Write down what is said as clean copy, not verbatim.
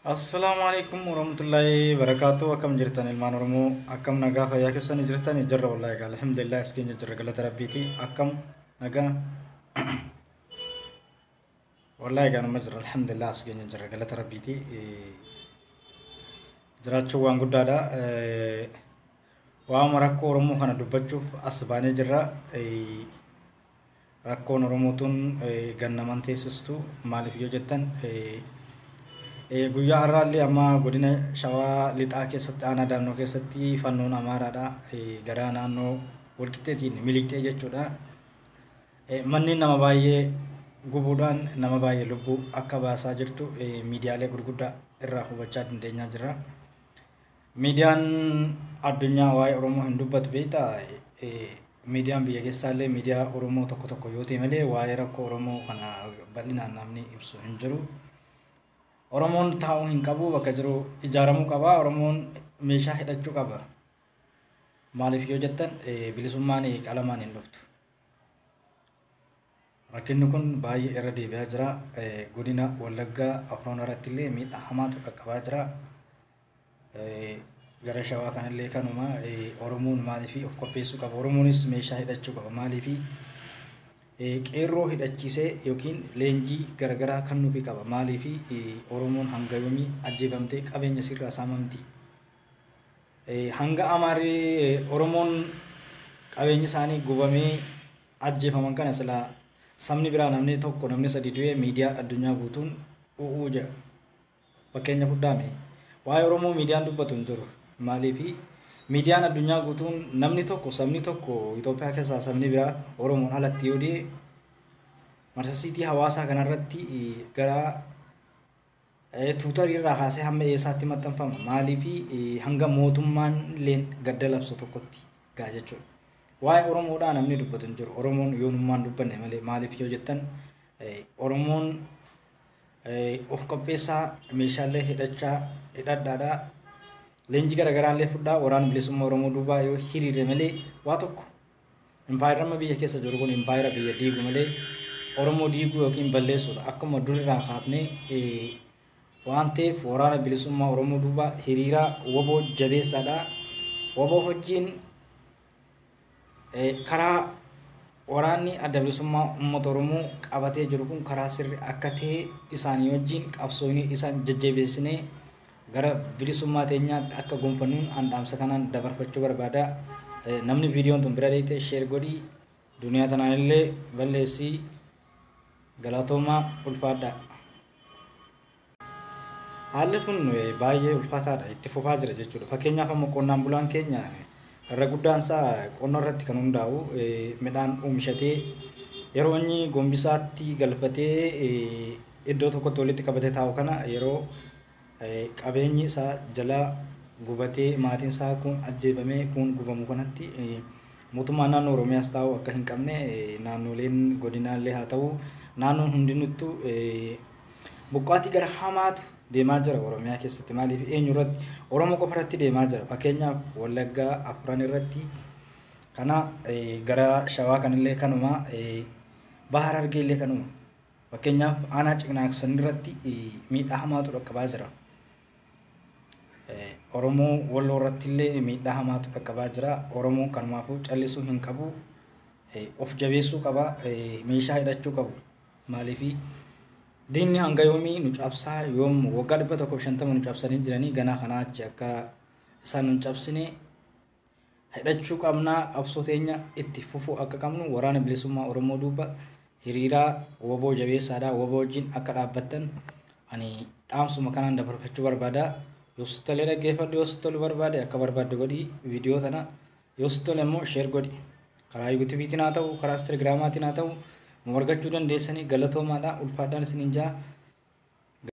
Assalamualaikum warahmatullahi wabarakatuh. Akam jirtan ilman oromo akam naga fayya kesan jirtan jarra wallahi gal alhamdulillah skin jarra galata rabbiti akam naga wallahi gan majra alhamdulillah skin jarra galata rabbiti jiraachuu waan guddaadha waan rakkoo oromoo kana dubbachuuf as baanee jirra rakkoon oromootuun gannaman teessistu maaliif yoo jettan guyyaa har'aallee amma godina shawaa lixaa keessatti aanaa daannoo keessatti fannoon amaaraadha garaa naannoo walqixxeetiin miliqxee jechuudha. Manneen nama baay'ee gubuudhaan nama baay'ee lubbuu akka baasaa jirtu miidiyaalee gurguddaa irraa hubachaa dandeenyaa jira. Miidiyaan addunyaa waa'ee Oromoo hin dubbatu beektaa miidiyaan biyya keessaallee miidiyaa Oromoo tokko tokko yoo ta'e malee waa'ee rakkoo Oromoo kana bal'inaan namni ibsu hin jiru. Oromoon taa'uu hin qabu bakka jiru ijaaramuu qaba. Oromoon meeshaa hidhachuu qaba. Maaliif yoo jettan bilisummaan qalamaan hin dhuftu. Rakkinni kun baay'ee irra deebi'aa jira. Godina Wallaggaa Afroon irratti illee miidhaa hamaatu qaqqabaa jira. Gara shawaa kanallee kanuma Oromoon maaliif of qopheessuu qaba. Oromoonis meeshaa hidhachuu qaba. Maaliif qeerroo hidhachiisee yookiin leenjii garagaraa kan nufi qaba. Maaliif Oromoon hanga yoomii ajjeefamtee qabeenya sirraa saamamti. Hanga amaarii Oromoon qabeenya isaanii gubamee ajjeefaman kana silaa sabni biraa namni tokko namni sadi du'ee miidiyaa addunyaa guutuun u'uu jedha. Fakkeenya guddaame waa'ee Oromoo miidiyaan dubbatu hin jiru. Maaliif miidiyaan addunyaa guutuun namni tokko sabni tokko Itoophiyaa keessaa sabni biraa Oromoon alatti yoo dhi'e marsasiitii hawaasaa kanarratti gara tuutarii irraa kaasee hamma eessaatti maxxanfama. Maaliif hanga mootummaan illee gadda labsu tokkotti gaa jechuudha. Waa'ee Oromoodhaa namni dubbatu hin jiru. Oromoon yoonummaan dubbanne malee maaliif yoo jettan Oromoon of qopheessaa meeshaalee hidhadhaadhaa leenjii garaagaraallee fudhaa waraana bilisummaa Oromoo duubaa yoo hiriire malee waa tokko impaayirama biyya keessa jiru kun impaayira biyya diigu malee Oromoo diiguu yookiin balleessuudha. Akkuma durirraa kaafnee waan ta'eef waraana bilisummaa Oromoo duubaa hiriiraa waboo jabeessaadha. Waboo hojiin karaa waraanni adda bilisummaa uummata Oromoo qabatee jiru kun karaa sirri akka ta'e isaanii wajjin qabsoonii isaan jajjabeessinee gara bilisummaa teenyaatti akka gonfannuun handhaamsa kanaan dabarfachuu barbaada. Namni viidiyoon tun bira deeyte sheer godhii duniyaa tanaan illee balleessii galatoomaa ulfaadha. Haalli kun baay'ee ulfaataadha itti fufaa jira jechuudha. Fakkeenyaaf amma qonnaan bulaan keenya irra guddaan isaa qonna irratti kan hundaa'u midhaan oomishatee yeroo inni gombisaatti galfatee iddoo tokkotti walitti qabatee taa'u kana yeroo qabeenyi isaa jalaa gubatee maatiin isaa kun ajjeefamee kun gubamu kanatti mootummaan naannoo Oromiyaas ta'u akka hin qabne naannoleen godinaallee haa ta'u naannoon hundinuttu buqqaatii gara hamaatu deemaa jira Oromiyaa keessatti. Maaliif eenyu irratti Oromoo qofa irratti deemaa jira. Fakkeenyaaf Wallaggaa Afran irratti kana gara shawaa kanillee kanuma Bahar Harargee illee kanuma. Fakkeenyaaf aanaa Ciqnaaqsan irratti miidhaa hamaatu dhaqqabaa jira. Oromoo Walloo irratti illee miidhaa hamaatu dhaqqabaa jira. Oromoon kanumaafuu callisuu hin qabu. Of jabeessuu qaba. Meeshaa hidhachuu qabu. Maaliif diinni hanga yoomii nu cabsaa yoom waggaa 150 nu cabsanii jiranii ganaa kanaa achi akka isaan nu cabsine hidhachuu qabnaa. Qabsoo teenya itti fufuu akka qabnu waraana bilisummaa Oromoo duuba hiriiraa waboo jabeessaadhaa. Waboo wajjin akka dhaabbattan ani dhaamsuma kanaan dabarfachuu barbaada. Yoo sitti tolee dhaggeeffadhu, yoo sitti tolu barbaade akka barbaadde godhi viidiyoo tana. Yoo sitti tole immoo sheer godhi. Karaa yuutuubiitiin haa ta'u karaa instaagiraamaatiin haa ta'u nu argachuu dandeessanii galatoomaadha. Ulfaadhaan isiniin jaa.